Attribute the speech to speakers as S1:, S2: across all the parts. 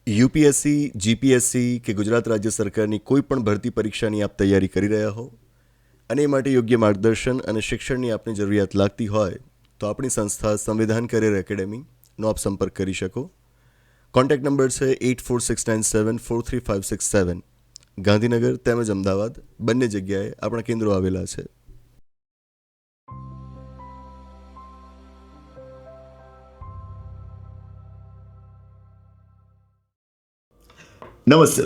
S1: UPSC, GPSC કે ગુજરાત રાજ્ય સરકારની કોઈ પણ ભરતી પરીક્ષાની આપ તૈયારી કરી રહ્યા હો અને એ માટે યોગ્ય માર્ગદર્શન અને શિક્ષણની આપને જરૂરિયાત લાગતી હોય તો આપણી સંસ્થા સંવિધાન કરિયર એકેડેમીનો આપ સંપર્ક કરી શકો. કોન્ટેક્ટ નંબર છે 8469743567. ગાંધીનગર તેમજ અમદાવાદ બંને જગ્યાએ આપણા કેન્દ્રો આવેલા છે. નમસ્તે,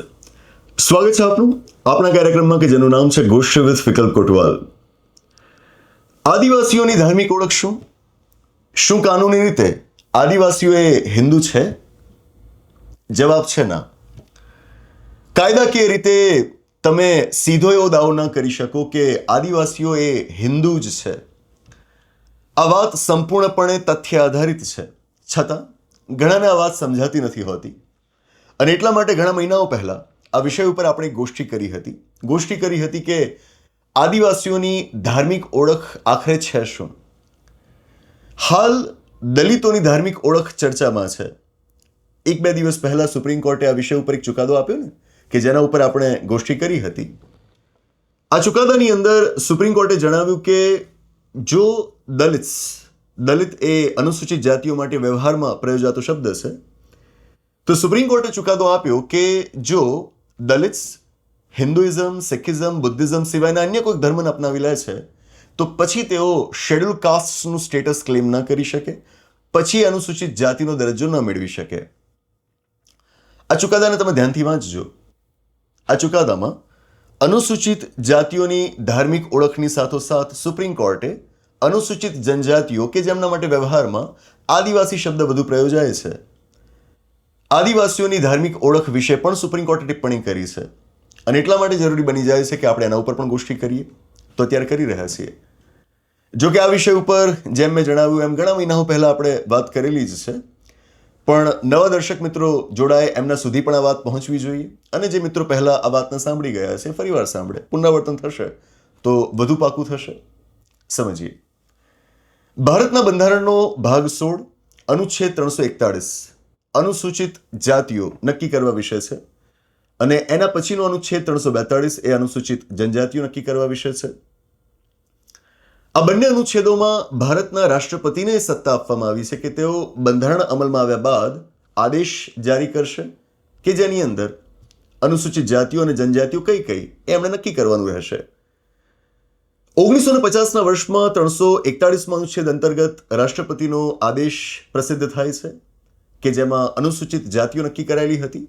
S1: સ્વાગત છે આપનું આપણા કાર્યક્રમમાં કે જેનું નામ છે ગોષ્ઠી વિથ વિકલ્પ કોટવાલ. આદિવાસીઓની ધાર્મિક ઓળખ શું? શું કાનૂની રીતે આદિવાસીઓ એ હિન્દુ છે? જવાબ છે ના. કાયદાકીય રીતે તમે સીધો એવો દાવો ન કરી શકો કે આદિવાસીઓ એ હિન્દુ જ છે. આ વાત સંપૂર્ણપણે તથ્ય આધારિત છે, છતાં ઘણાને આ વાત સમજાતી નથી હોતી અને એટલા માટે ઘણા મહિનાઓ પહેલા આ વિષય ઉપર આપણે ગોષ્ઠી કરી હતી કે આદિવાસીઓની ધાર્મિક ઓળખ આખરે છે શું. હાલ દલિતોની ધાર્મિક ઓળખ ચર્ચામાં છે. એક બે દિવસ પહેલા સુપ્રીમ કોર્ટે આ વિષય ઉપર એક ચુકાદો આપ્યો ને કે જેના ઉપર આપણે ગોષ્ઠી કરી હતી. આ ચુકાદાની અંદર સુપ્રીમ કોર્ટે જણાવ્યું કે જો દલિત એ અનુસૂચિત જાતિઓ માટે વ્યવહારમાં પ્રયોજાતો શબ્દ છે, તો સુપ્રીમ કોર્ટે ચુકાદો આપ્યો કે જો દલિત હિન્દુઇઝમ, સિખિઝમ, બુદ્ધિઝમ સિવાયના અન્ય કોઈ ધર્મને અપનાવી લે છે તો પછી તેઓ શેડ્યુલ કાસ્ટનું સ્ટેટસ ક્લેમ ન કરી શકે, પછી અનુસૂચિત જાતિનો દરજ્જો ન મેળવી શકે. આ ચુકાદાને તમે ધ્યાનથી વાંચજો. આ ચુકાદામાં અનુસૂચિત જાતિઓની ધાર્મિક ઓળખની સાથોસાથ સુપ્રીમ કોર્ટે અનુસૂચિત જનજાતિઓ કે જેમના માટે વ્યવહારમાં આદિવાસી શબ્દ વધુ પ્રયોજાય છે, આદિવાસીઓની ધાર્મિક ઓળખ વિશે પણ સુપ્રીમ કોર્ટે ટિપ્પણી કરી છે અને એટલા માટે જરૂરી બની જાય છે કે આપણે એના ઉપર પણ ગોષ્ઠી કરીએ, તો અત્યારે કરી રહ્યા છીએ. જો કે આ વિષય ઉપર જેમ મેં જણાવ્યું એમ ઘણા મહિનાઓ પહેલા આપણે વાત કરેલી જ છે, પણ નવા દર્શક મિત્રો જોડાય એમના સુધી પણ આ વાત પહોંચવી જોઈએ અને જે મિત્રો પહેલા આ વાતને સાંભળી ગયા છે ફરીવાર સાંભળે, પુનરાવર્તન થશે તો વધુ પાકું થશે. સમજીએ. ભારતના બંધારણનો ભાગ 16 અનુચ્છેદ 341 અનુસૂચિત જાતિઓ નક્કી કરવા વિશે છે અને એના પછીનો અનુચ્છેદ 342 એ અનુસૂચિત જનજાતિઓ નક્કી કરવા વિશે છે. આ બંને અનુચ્છેદોમાં ભારતના રાષ્ટ્રપતિને સત્તા આપવામાં આવી છે કે તેઓ બંધારણ અમલમાં આવ્યા બાદ આદેશ જારી કરશે કે જેની અંદર અનુસૂચિત જાતિઓ અને જનજાતિઓ કઈ એમણે નક્કી કરવાનું રહેશે. 1950ના વર્ષમાં 341માં અનુચ્છેદ અંતર્ગત રાષ્ટ્રપતિનો આદેશ પ્રસિદ્ધ થાય છે કે જેમાં અનુસૂચિત જાતિઓ નક્કી કરાયેલી હતી.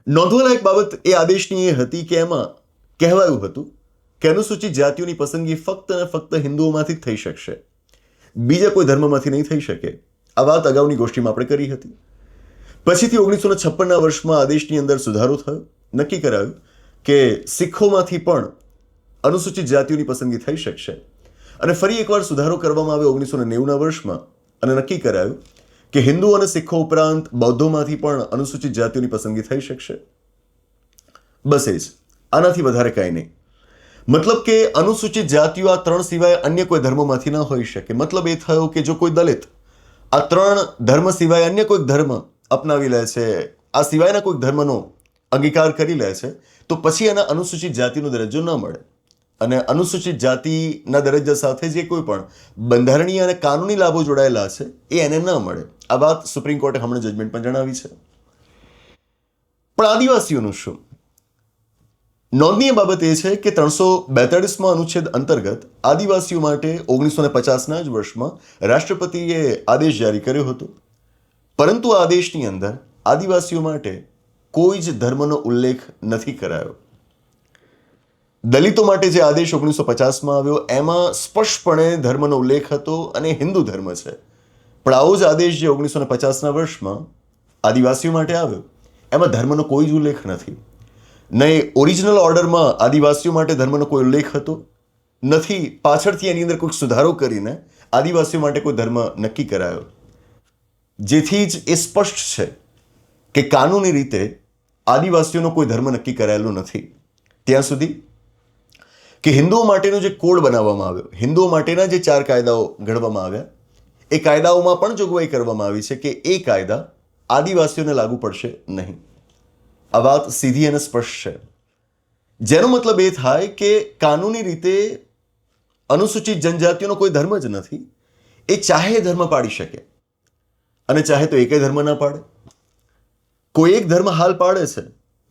S1: નોંધવાલાયક બાબત એ આદેશની એ હતી કે એમાં કહેવાયું હતું કે અનુસૂચિત જાતિઓની પસંદગી ફક્ત અને ફક્ત હિન્દુઓમાંથી જ થઈ શકશે, બીજા કોઈ ધર્મમાંથી નહીં થઈ શકે. આ વાત અગાઉની ગોષ્ઠીમાં આપણે કરી હતી. પછીથી 1956ના વર્ષમાં આદેશની અંદર સુધારો થયો. નક્કી કરાયું કે શીખોમાંથી પણ અનુસૂચિત જાતિઓની પસંદગી થઈ શકશે અને ફરી એકવાર સુધારો કરવામાં આવ્યો 1990ના વર્ષમાં અને નક્કી કરાયું કે હિન્દુ અને શીખો ઉપરાંત બૌદ્ધોમાંથી પણ અનુસૂચિત જાતિઓની પસંદગી થઈ શકશે. બસ એ જ, આનાથી વધારે કાંઈ નહીં. મતલબ કે અનુસૂચિત જાતિઓ આ ત્રણ સિવાય અન્ય કોઈ ધર્મોમાંથી ન હોઈ શકે. મતલબ એ થયો કે જો કોઈ દલિત આ ત્રણ ધર્મ સિવાય અન્ય કોઈક ધર્મ અપનાવી લે છે, આ સિવાયના કોઈક ધર્મનો અંગીકાર કરી લે છે, તો પછી એના અનુસૂચિત જાતિનો દરજ્જો ન મળે અને અનુસૂચિત જાતિના દરજ્જા સાથે જે કોઈ પણ બંધારણીય અને કાનૂની લાભો જોડાયેલા છે એ એને ન મળે. આ વાત સુપ્રીમ કોર્ટે હમણાં જજમેન્ટમાં જણાવી છે. પણ આદિવાસીઓનું શું? નોંધનીય બાબત એ છે કે 342માં અનુચ્છેદ અંતર્ગત આદિવાસીઓ માટે 1950ના જ વર્ષમાં રાષ્ટ્રપતિએ આદેશ જારી કર્યો હતો, પરંતુ આ આદેશની અંદર આદિવાસીઓ માટે કોઈ જ ધર્મનો ઉલ્લેખ નથી કરાયો. દલિતો માટે જે આદેશ 1950માં આવ્યો એમાં સ્પષ્ટપણે ધર્મનો ઉલ્લેખ હતો અને હિન્દુ ધર્મ છે. પણ આવો જ આદેશ જે 1950ના વર્ષમાં આદિવાસીઓ માટે આવ્યો એમાં ધર્મનો કોઈ જ ઉલ્લેખ નથી. નહીં ઓરિજિનલ ઓર્ડરમાં આદિવાસીઓ માટે ધર્મનો કોઈ ઉલ્લેખ હતો, નથી પાછળથી એની અંદર કોઈ સુધારો કરીને આદિવાસીઓ માટે કોઈ ધર્મ નક્કી કરાયો. જેથી જ એ સ્પષ્ટ છે કે કાનૂની રીતે આદિવાસીઓનો કોઈ ધર્મ નક્કી કરાયેલો નથી. ત્યાં સુધી કે હિન્દુઓ માટેનો જે કોડ બનાવવામાં આવ્યો, હિન્દુઓ માટેના જે 4 કાયદાઓ ઘડવામાં આવ્યા, એ કાયદાઓમાં પણ જોગવાઈ કરવામાં આવી છે કે એ કાયદા આદિવાસીઓને લાગુ પડશે નહીં. આ વાત સીધી અને સ્પષ્ટ છે, જેનો મતલબ એ થાય કે કાનૂની રીતે અનુસૂચિત જનજાતિઓનો કોઈ ધર્મ જ નથી. એ ચાહે ધર્મ પાડી શકે અને ચાહે તો એકેય ધર્મ ના પાડે. કોઈ એક ધર્મ હાલ પાડે છે,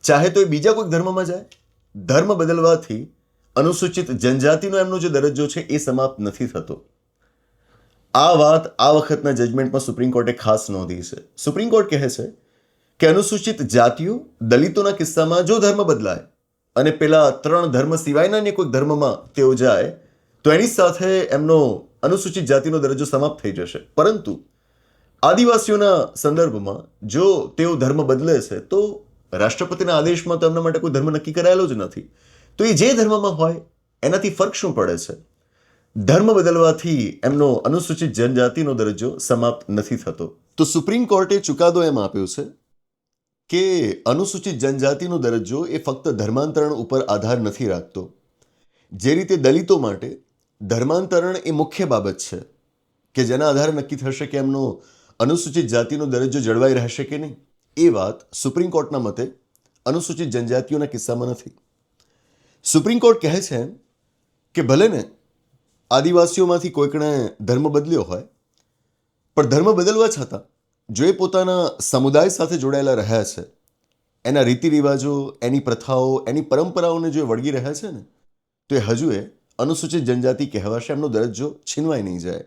S1: ચાહે તો એ બીજા કોઈક ધર્મમાં જાય. ધર્મ બદલવાથી અનુસૂચિત જનજાતિનો એમનો જે દરજ્જો છે એ સમાપ્ત નથી થતો. આ વાત આ વખતના જજમેન્ટમાં સુપ્રીમ કોર્ટે ખાસ નોંધી છે. સુપ્રીમ કોર્ટ કહે છે કે અનુસૂચિત જાતિઓ, દલિતોના કિસ્સામાં જો ધર્મ બદલાય અને પેલા 3 ધર્મ સિવાયના ને કોઈક ધર્મમાં તેઓ જાય તો એની સાથે એમનો અનુસૂચિત જાતિનો દરજ્જો સમાપ્ત થઈ જશે. પરંતુ આદિવાસીઓના સંદર્ભમાં જો તેઓ ધર્મ બદલે છે તો રાષ્ટ્રપતિના આદેશમાં તો એમના માટે કોઈ ધર્મ નક્કી કરાયેલો જ નથી. તો એ જે ધર્મમાં હોય એનાથી ફરક શું પડે છે? ધર્મ બદલવાથી એમનો અનુસૂચિત જનજાતિનો દરજ્જો સમાપ્ત નથી થતો. તો સુપ્રીમ કોર્ટે ચુકાદો એમ આપ્યો છે કે અનુસૂચિત જનજાતિનો દરજ્જો એ ફક્ત ધર્માંતરણ ઉપર આધાર નથી રાખતો. જે રીતે દલિતો માટે ધર્માંતરણ એ મુખ્ય બાબત છે કે જેના આધારે નક્કી થશે કે એમનો અનુસૂચિત જાતિનો દરજ્જો જળવાઈ રહેશે કે નહીં, એ વાત સુપ્રીમ કોર્ટના મતે અનુસૂચિત જનજાતિઓના કિસ્સામાં નથી. સુપ્રીમ કોર્ટ કહે છે કે ભલે ને આદિવાસીઓમાંથી કોઈકણે ધર્મ બદલ્યો હોય, પણ ધર્મ બદલવા છતાં જો એ પોતાના સમુદાય સાથે જોડાયેલા રહ્યા છે, એના રીતિ રિવાજો, એની પ્રથાઓ, એની પરંપરાઓને જો વળગી રહ્યા છે ને, તો એ હજુ અનુસૂચિત જનજાતિ કહેવાશે. એમનો દરજ્જો છીનવાઈ નહીં જાય.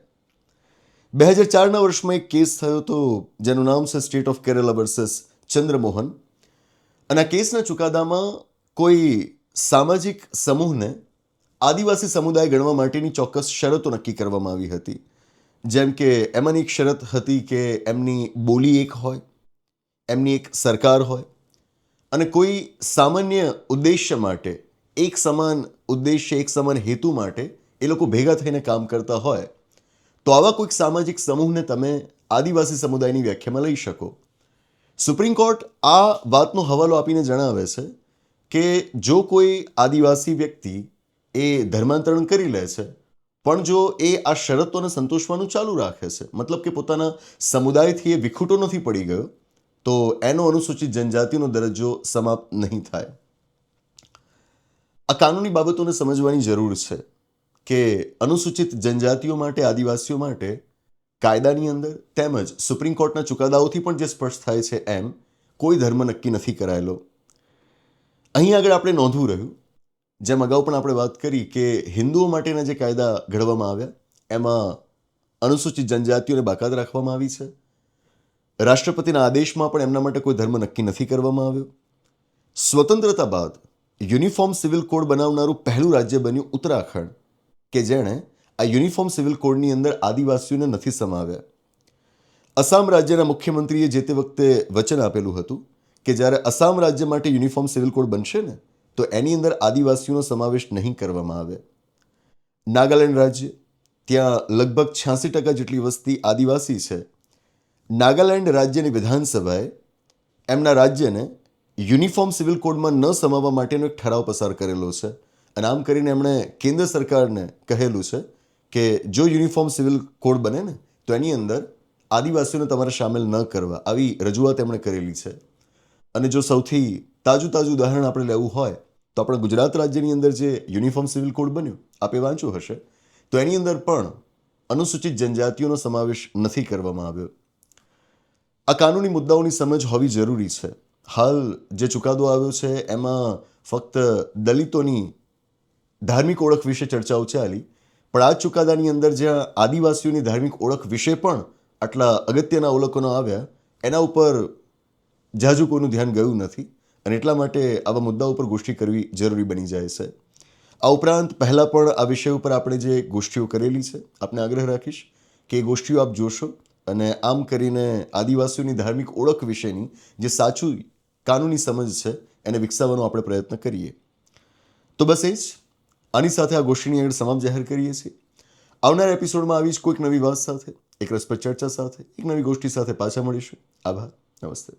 S1: 2004ના વર્ષમાં એક કેસ થયો હતો જેનું નામ છે state of Kerala versus Chandramohan. અને આ કેસના ચુકાદામાં કોઈ સામાજિક સમૂહને આદિવાસી સમુદાય ગણવા માટેની ચોક્કસ શરતો નક્કી કરવામાં આવી હતી. જેમ કે એમાંની એક શરત હતી કે એમની બોલી એક હોય, એમની એક સરકાર હોય અને કોઈ સામાન્ય ઉદ્દેશ્ય માટે, એક સમાન ઉદ્દેશ્ય, એક સમાન હેતુ માટે એ લોકો ભેગા થઈને કામ કરતા હોય, તો આવા કોઈક સામાજિક સમૂહને તમે આદિવાસી સમુદાયની વ્યાખ્યામાં લઈ શકો. સુપ્રીમ કોર્ટ આ વાતનો હવાલો આપીને જણાવે છે કે જો કોઈ આદિવાસી વ્યક્તિ એ ધર્માંતરણ કરી લે છે પણ જો એ આ શરતોને સંતોષવાનું ચાલુ રાખે છે, મતલબ કે પોતાના સમુદાયથી એ વિખૂટો નથી પડી ગયો, તો એનો અનુસૂચિત જનજાતિનો દરજ્જો સમાપ્ત નહીં થાય. આ કાનૂની બાબતોને સમજવાની જરૂર છે કે અનુસૂચિત જનજાતિઓ માટે, આદિવાસીઓ માટે કાયદાની અંદર તેમજ સુપ્રીમ કોર્ટના ચુકાદાઓથી પણ જે સ્પષ્ટ થાય છે એમ કોઈ ધર્મ નક્કી નથી કરાયેલો. અહીં આગળ આપણે નોંધવું રહ્યું, જેમ અગાઉ પણ આપણે વાત કરી કે હિન્દુઓ માટેના જે કાયદા ઘડવામાં આવ્યા એમાં અનુસૂચિત જનજાતિઓને બાકાત રાખવામાં આવી છે. રાષ્ટ્રપતિના આદેશમાં પણ એમના માટે કોઈ ધર્મ નક્કી નથી કરવામાં આવ્યો. સ્વતંત્રતા બાદ યુનિફોર્મ સિવિલ કોડ બનાવનારું પહેલું રાજ્ય બન્યું ઉત્તરાખંડ, કે જેણે આ યુનિફોર્મ સિવિલ કોડની અંદર આદિવાસીઓને નથી સમાવ્યા. અસામ રાજ્યના મુખ્યમંત્રીએ જે તે વખતે વચન આપેલું હતું કે જ્યારે અસામ રાજ્ય માટે યુનિફોર્મ સિવિલ કોડ બનશે ને તો એની અંદર આદિવાસીઓનો સમાવેશ નહીં કરવામાં આવે. નાગાલેન્ડ રાજ્ય, ત્યાં લગભગ 86% જેટલી વસ્તી આદિવાસી છે. નાગાલેન્ડ રાજ્યની વિધાનસભાએ એમના રાજ્યને યુનિફોર્મ સિવિલ કોડમાં ન સમાવવા માટેનો એક ઠરાવ પસાર કરેલો છે. અને આમ કરીને એમણે કેન્દ્ર સરકારને કહેલું છે કે જો યુનિફોર્મ સિવિલ કોડ બને ને તો એની અંદર આદિવાસીઓને તમારે સામેલ ન કરવા, આવી રજૂઆત એમણે કરેલી છે. અને જો સૌથી તાજું ઉદાહરણ આપણે લેવું હોય તો આપણે ગુજરાત રાજ્યની અંદર જે યુનિફોર્મ સિવિલ કોડ બન્યો, આપે વાંચ્યું હશે, તો એની અંદર પણ અનુસૂચિત જનજાતિઓનો સમાવેશ નથી કરવામાં આવ્યો. આ કાનૂની મુદ્દાઓની સમજ હોવી જરૂરી છે. હાલ જે ચુકાદો આવ્યો છે એમાં ફક્ત દલિતોની ધાર્મિક ઓળખ વિશે ચર્ચાઓ ચાલી, પણ આ ચુકાદાની અંદર જ્યાં આદિવાસીઓની ધાર્મિક ઓળખ વિશે પણ આટલા અગત્યના અવલોકનો આવ્યા, એના ઉપર જાજુ કોઈનું ધ્યાન ગયું નથી. અને એટલા માટે આવા મુદ્દા ઉપર ગોષ્ઠી કરવી જરૂરી બની જાય છે. આ ઉપરાંત પહેલાં પણ આ વિષય ઉપર આપણે જે ગોષ્ઠીઓ કરેલી છે, આપને આગ્રહ રાખીશ કે એ ગોષ્ઠીઓ આપ જોશો અને આમ કરીને આદિવાસીઓની ધાર્મિક ઓળખ વિશેની જે સાચું કાનૂની સમજ છે એને વિકસાવવાનો આપણે પ્રયત્ન કરીએ. તો બસ એ જ, આની સાથે આ ગોષ્ઠીની આગળ સમાપ્ત જાહેર કરીએ છીએ. આવનાર એપિસોડમાં આવી જ કોઈક નવી વાત સાથે, એક રસપ્રદ ચર્ચા સાથે, એક નવી ગોષ્ઠી સાથે પાછા મળીશું. આભાર. નમસ્તે.